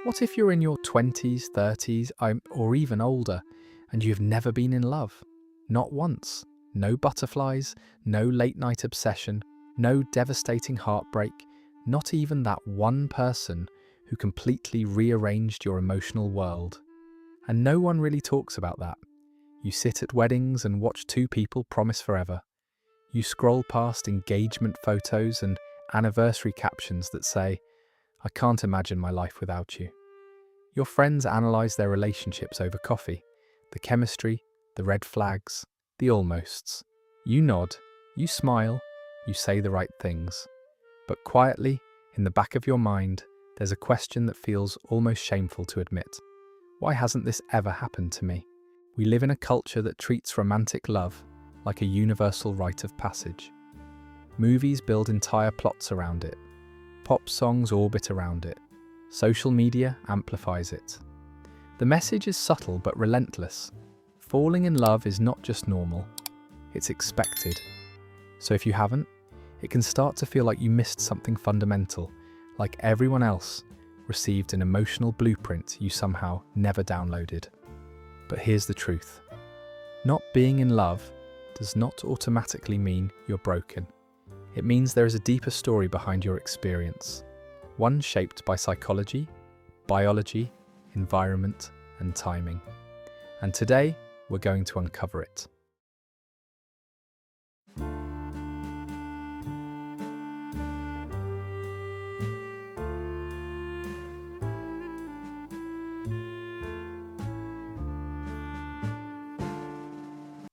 What if you're in your 20s, 30s, or even older, and you've never been in love? Not once. No butterflies, no late night obsession, no devastating heartbreak, not even that one person who completely rearranged your emotional world. And no one really talks about that. You sit at weddings and watch two people promise forever. You scroll past engagement photos and anniversary captions that say, "I can't imagine my life without you." Your friends analyse their relationships over coffee, the chemistry, the red flags, the almosts. You nod, you smile, you say the right things. But quietly, in the back of your mind, there's a question that feels almost shameful to admit. Why hasn't this ever happened to me? We live in a culture that treats romantic love like a universal rite of passage. Movies build entire plots around it. Pop songs orbit around it. Social media amplifies it. The message is subtle but relentless. Falling in love is not just normal, it's expected. So if you haven't, it can start to feel like you missed something fundamental, like everyone else received an emotional blueprint you somehow never downloaded. But here's the truth. Not being in love does not automatically mean you're broken. It means there is a deeper story behind your experience, one shaped by psychology, biology, environment, and timing. And today, we're going to uncover it.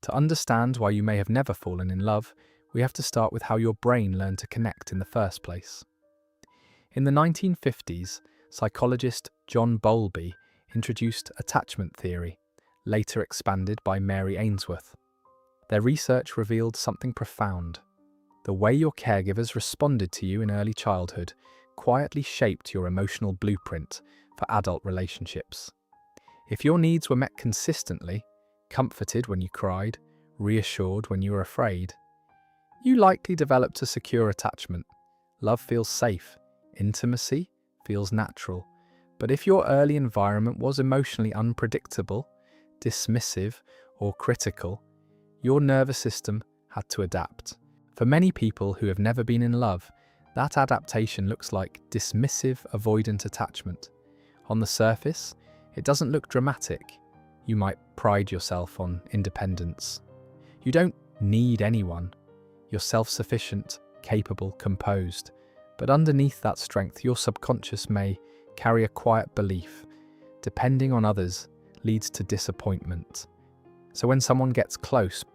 To understand why you may have never fallen in love, we have to start with how your brain learned to connect in the first place. In the 1950s, psychologist John Bowlby introduced attachment theory, later expanded by Mary Ainsworth. Their research revealed something profound. The way your caregivers responded to you in early childhood quietly shaped your emotional blueprint for adult relationships. If your needs were met consistently, comforted when you cried, reassured when you were afraid, you likely developed a secure attachment. Love feels safe, intimacy feels natural. But if your early environment was emotionally unpredictable, dismissive, or critical, your nervous system had to adapt. For many people who have never been in love, that adaptation looks like dismissive, avoidant attachment. On the surface, it doesn't look dramatic. You might pride yourself on independence. You don't need anyone. You're self-sufficient, capable, composed. But underneath that strength, your subconscious may carry a quiet belief. Depending on others leads to disappointment. So when someone gets close,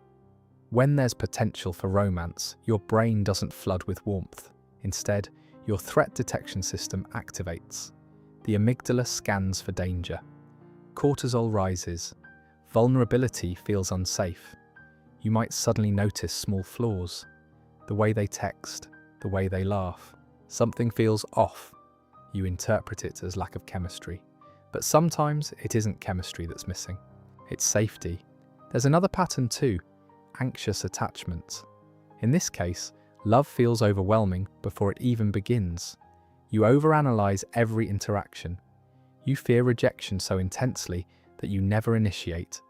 when there's potential for romance, your brain doesn't flood with warmth. Instead, your threat detection system activates. The amygdala scans for danger. Cortisol rises. Vulnerability feels unsafe. You might suddenly notice small flaws. The way they text, the way they laugh. Something feels off. You interpret it as lack of chemistry. But sometimes it isn't chemistry that's missing. It's safety. There's another pattern too, anxious attachment. In this case, love feels overwhelming before it even begins. You overanalyze every interaction. You fear rejection so intensely that you never initiate.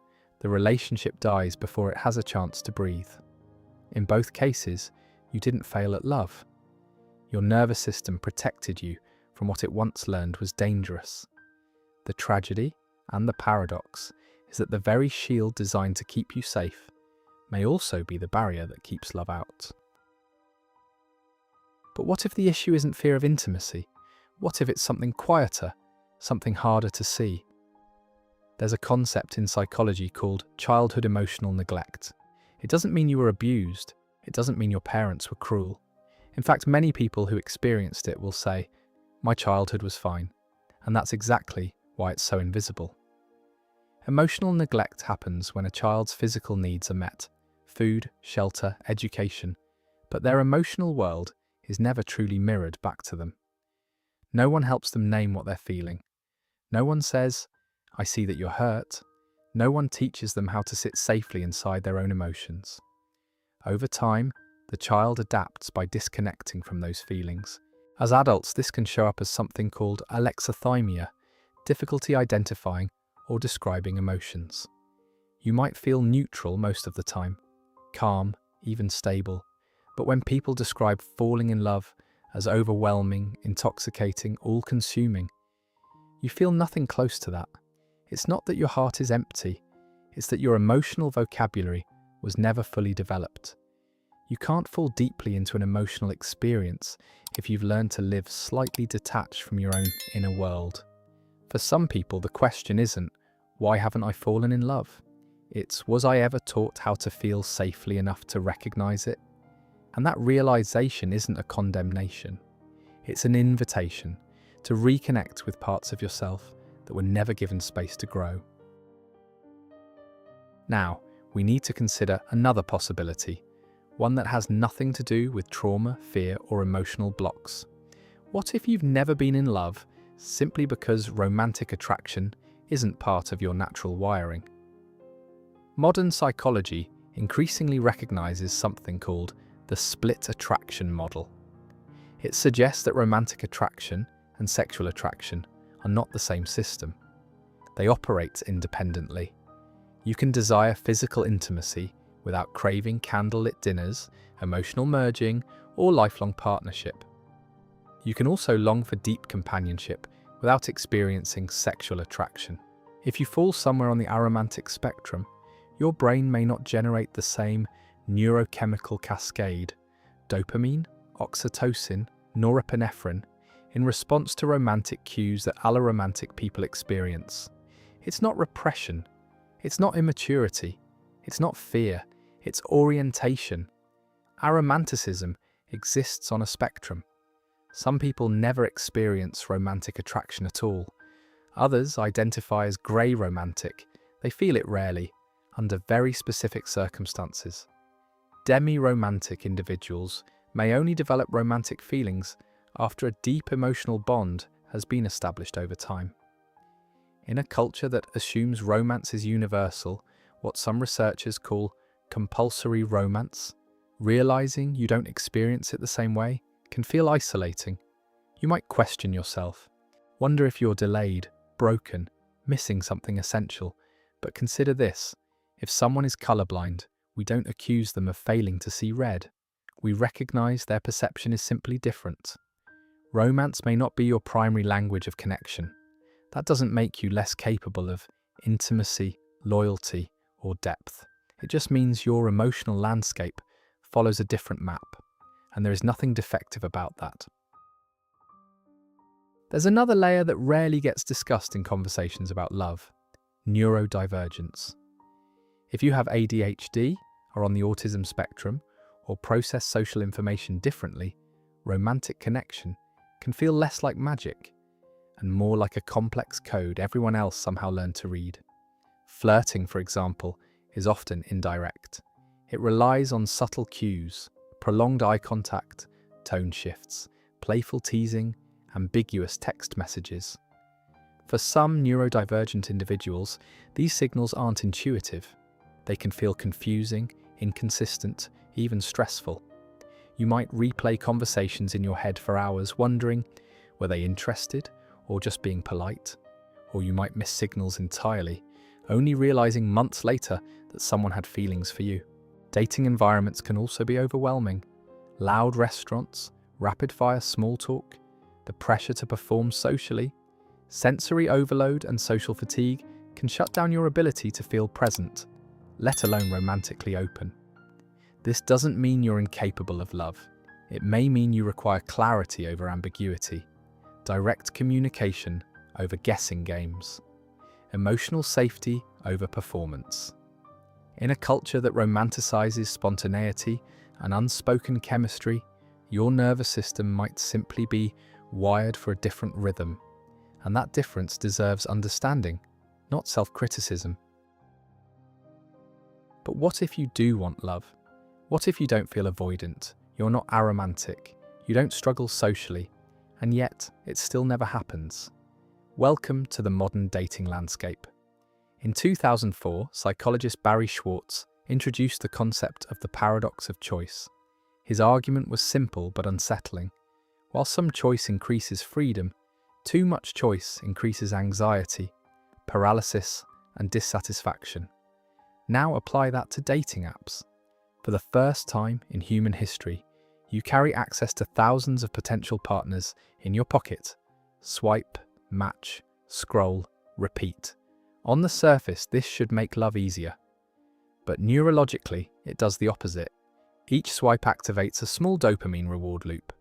The relationship dies before it has a chance to breathe. In both cases, you didn't fail at love. Your nervous system protected you from what it once learned was dangerous. The tragedy and the paradox is that the very shield designed to keep you safe may also be the barrier that keeps love out. But what if the issue isn't fear of intimacy? What if it's something quieter, something harder to see? There's a concept in psychology called childhood emotional neglect. It doesn't mean you were abused. It doesn't mean your parents were cruel. In fact, many people who experienced it will say, "My childhood was fine." And that's exactly why it's so invisible. Emotional neglect happens when a child's physical needs are met, food, shelter, education, but their emotional world is never truly mirrored back to them. No one helps them name what they're feeling. No one says, "I see that you're hurt." No one teaches them how to sit safely inside their own emotions. Over time, the child adapts by disconnecting from those feelings. As adults, this can show up as something called alexithymia, difficulty identifying or describing emotions. You might feel neutral most of the time, calm, even stable, but when people describe falling in love as overwhelming, intoxicating, all-consuming, you feel nothing close to that. It's not that your heart is empty, it's that your emotional vocabulary was never fully developed. You can't fall deeply into an emotional experience if you've learned to live slightly detached from your own inner world. For some people, the question isn't, why haven't I fallen in love? It's, was I ever taught how to feel safely enough to recognize it? And that realization isn't a condemnation. It's an invitation to reconnect with parts of yourself that were never given space to grow. Now, we need to consider another possibility, one that has nothing to do with trauma, fear, or emotional blocks. What if you've never been in love simply because romantic attraction isn't part of your natural wiring? Modern psychology increasingly recognizes something called the split attraction model. It suggests that romantic attraction and sexual attraction are not the same system. They operate independently. You can desire physical intimacy without craving candlelit dinners, emotional merging, or lifelong partnership. You can also long for deep companionship without experiencing sexual attraction. If you fall somewhere on the aromantic spectrum, your brain may not generate the same neurochemical cascade, dopamine, oxytocin, norepinephrine, in response to romantic cues that alloromantic people experience. It's not repression, it's not immaturity, it's not fear, it's orientation. Aromanticism exists on a spectrum. Some people never experience romantic attraction at all. Others identify as grey romantic. They feel it rarely, under very specific circumstances. Demi-romantic individuals may only develop romantic feelings after a deep emotional bond has been established over time. In a culture that assumes romance is universal, what some researchers call compulsory romance, realizing you don't experience it the same way can feel isolating. You might question yourself, wonder if you're delayed, broken, missing something essential. But consider this, if someone is colorblind, we don't accuse them of failing to see red. We recognize their perception is simply different. Romance may not be your primary language of connection. That doesn't make you less capable of intimacy, loyalty, or depth. It just means your emotional landscape follows a different map, and there is nothing defective about that. There's another layer that rarely gets discussed in conversations about love: neurodivergence. If you have ADHD, are on the autism spectrum, or process social information differently, romantic connection can feel less like magic and more like a complex code everyone else somehow learned to read. Flirting, for example, is often indirect. It relies on subtle cues, prolonged eye contact, tone shifts, playful teasing, ambiguous text messages. For some neurodivergent individuals, these signals aren't intuitive. They can feel confusing, inconsistent, even stressful. You might replay conversations in your head for hours, wondering, were they interested or just being polite? Or you might miss signals entirely, only realizing months later that someone had feelings for you. Dating environments can also be overwhelming. Loud restaurants, rapid-fire small talk, the pressure to perform socially, sensory overload and social fatigue can shut down your ability to feel present, let alone romantically open. This doesn't mean you're incapable of love. It may mean you require clarity over ambiguity, direct communication over guessing games, emotional safety over performance. In a culture that romanticizes spontaneity and unspoken chemistry, your nervous system might simply be wired for a different rhythm, and that difference deserves understanding, not self-criticism. But what if you do want love? What if you don't feel avoidant, you're not aromantic, you don't struggle socially, and yet it still never happens? Welcome to the modern dating landscape. In 2004, psychologist Barry Schwartz introduced the concept of the paradox of choice. His argument was simple but unsettling. While some choice increases freedom, Too much choice increases anxiety, paralysis, and dissatisfaction. Now apply that to dating apps. For the first time in human history, you carry access to thousands of potential partners in your pocket. Swipe, match, scroll, repeat. On the surface, this should make love easier. But neurologically, it does the opposite. Each swipe activates a small dopamine reward loop.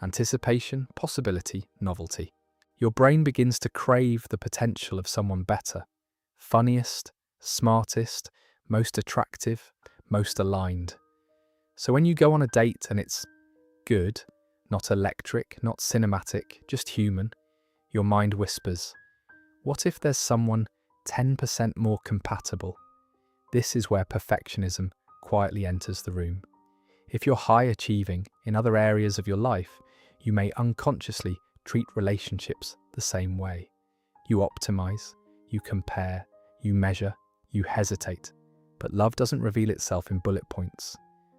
Anticipation, possibility, novelty. Your brain begins to crave the potential of someone better. Funniest, smartest, most attractive, most aligned. So when you go on a date and it's good, not electric, not cinematic, just human, your mind whispers, what if there's someone 10% more compatible? This is where perfectionism quietly enters the room. If you're high achieving in other areas of your life, you may unconsciously treat relationships the same way. You optimize, you compare, you measure, you hesitate. But love doesn't reveal itself in bullet points.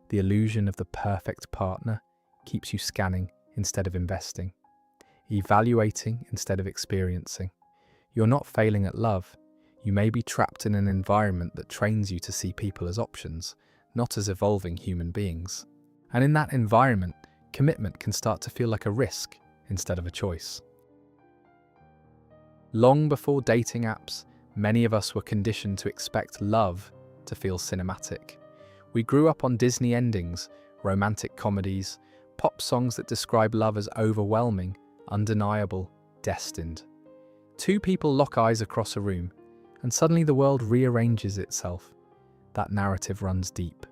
The illusion of the perfect partner keeps you scanning instead of investing, evaluating instead of experiencing. You're not failing at love. You may be trapped in an environment that trains you to see people as options, not as evolving human beings. And in that environment, commitment can start to feel like a risk instead of a choice. Long before dating apps, many of us were conditioned to expect love to feel cinematic. We grew up on Disney endings, romantic comedies, pop songs that describe love as overwhelming, undeniable, destined. Two people lock eyes across a room, and suddenly the world rearranges itself. That narrative runs deep.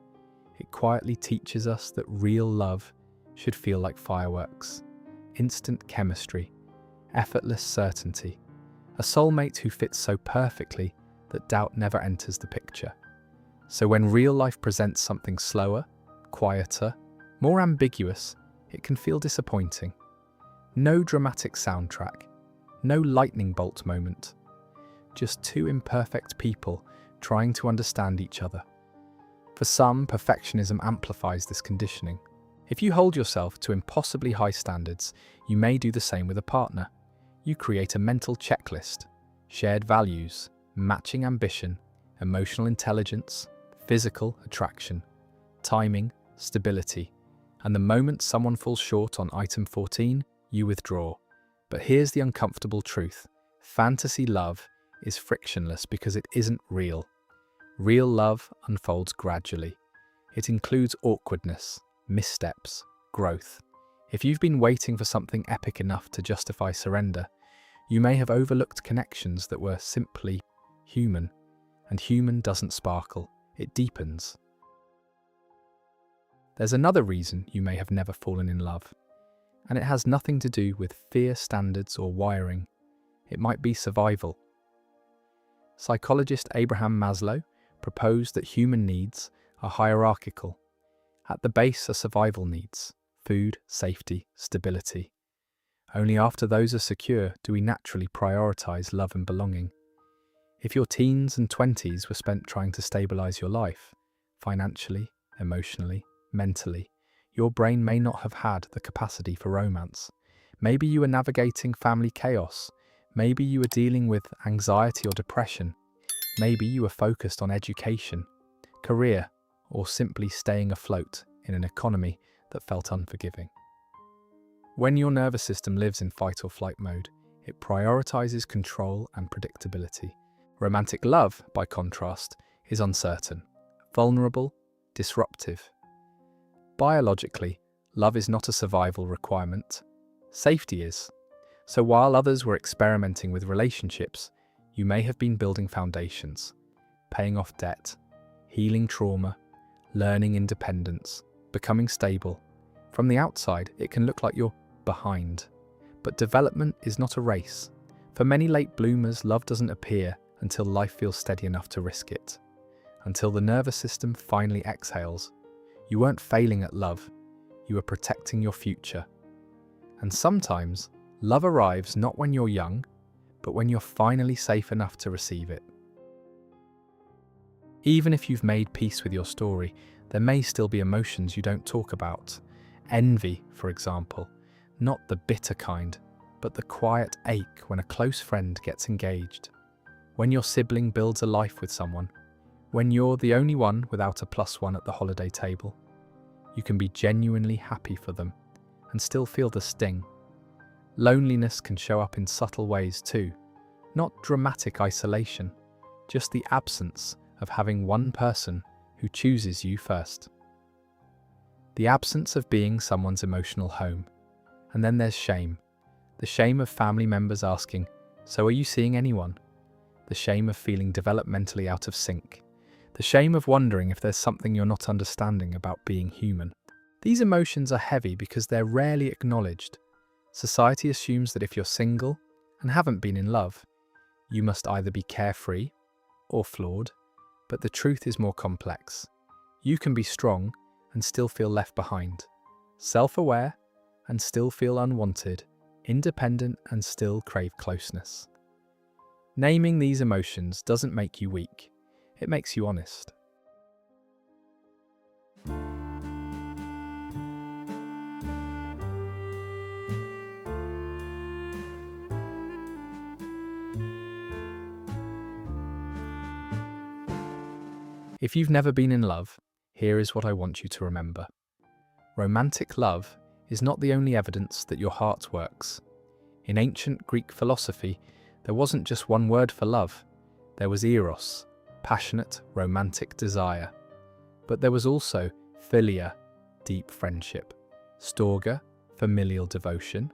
It quietly teaches us that real love should feel like fireworks, instant chemistry, effortless certainty, a soulmate who fits so perfectly that doubt never enters the picture. So when real life presents something slower, quieter, more ambiguous, it can feel disappointing. No dramatic soundtrack, no lightning bolt moment, just two imperfect people trying to understand each other. For some, perfectionism amplifies this conditioning. If you hold yourself to impossibly high standards, you may do the same with a partner. You create a mental checklist, shared values, matching ambition, emotional intelligence, physical attraction, timing, stability, and the moment someone falls short on item 14, you withdraw. But here's the uncomfortable truth. Fantasy love is frictionless because it isn't real. Real love unfolds gradually. It includes awkwardness, missteps, growth. If you've been waiting for something epic enough to justify surrender, you may have overlooked connections that were simply human. And human doesn't sparkle, it deepens. There's another reason you may have never fallen in love, and it has nothing to do with fear standards or wiring. It might be survival. Psychologist Abraham Maslow proposed that human needs are hierarchical. At the base are survival needs: food, safety, stability. Only after those are secure do we naturally prioritize love and belonging. If your teens and 20s were spent trying to stabilize your life, financially, emotionally, mentally, your brain may not have had the capacity for romance. Maybe you were navigating family chaos. Maybe you were dealing with anxiety or depression. Maybe you were focused on education, career, or simply staying afloat in an economy that felt unforgiving. When your nervous system lives in fight or flight mode, it prioritizes control and predictability. Romantic love, by contrast, is uncertain, vulnerable, disruptive. Biologically, love is not a survival requirement. Safety is. So while others were experimenting with relationships, you may have been building foundations, paying off debt, healing trauma, learning independence, becoming stable. From the outside, it can look like you're behind. But development is not a race. For many late bloomers, love doesn't appear until life feels steady enough to risk it. Until the nervous system finally exhales. You weren't failing at love. You were protecting your future. And sometimes, love arrives not when you're young, but when you're finally safe enough to receive it. Even if you've made peace with your story, there may still be emotions you don't talk about. Envy, for example, not the bitter kind, but the quiet ache when a close friend gets engaged, when your sibling builds a life with someone, when you're the only one without a +1 at the holiday table. You can be genuinely happy for them and still feel the sting. Loneliness can show up in subtle ways too, not dramatic isolation, just the absence of having one person who chooses you first. The absence of being someone's emotional home. And then there's shame. The shame of family members asking, "So are you seeing anyone?" The shame of feeling developmentally out of sync. The shame of wondering if there's something you're not understanding about being human. These emotions are heavy because they're rarely acknowledged. Society assumes that if you're single and haven't been in love, you must either be carefree or flawed, but the truth is more complex. You can be strong and still feel left behind, self-aware and still feel unwanted, independent and still crave closeness. Naming these emotions doesn't make you weak, it makes you honest. If you've never been in love, here is what I want you to remember. Romantic love is not the only evidence that your heart works. In ancient Greek philosophy, there wasn't just one word for love. There was eros, passionate, romantic desire. But there was also philia, deep friendship, storge, familial devotion,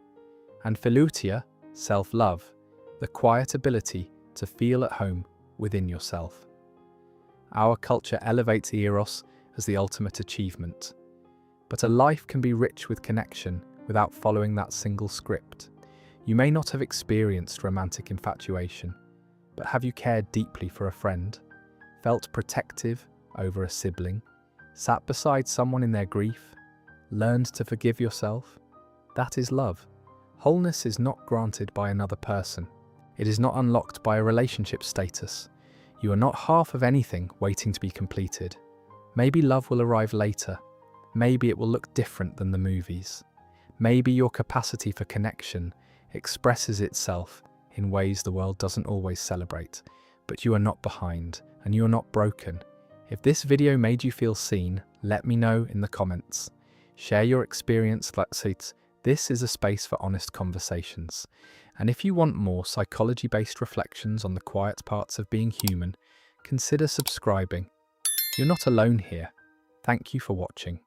and philautia, self-love, the quiet ability to feel at home within yourself. Our culture elevates eros as the ultimate achievement. But a life can be rich with connection without following that single script. You may not have experienced romantic infatuation, but have you cared deeply for a friend, felt protective over a sibling, sat beside someone in their grief, learned to forgive yourself? That is love. Wholeness is not granted by another person. It is not unlocked by a relationship status. You are not half of anything waiting to be completed. Maybe love will arrive later. Maybe it will look different than the movies. Maybe your capacity for connection expresses itself in ways the world doesn't always celebrate. But you are not behind, and you are not broken. If this video made you feel seen, let me know in the comments. Share your experience. This is a space for honest conversations. And if you want more psychology-based reflections on the quiet parts of being human, consider subscribing. You're not alone here. Thank you for watching.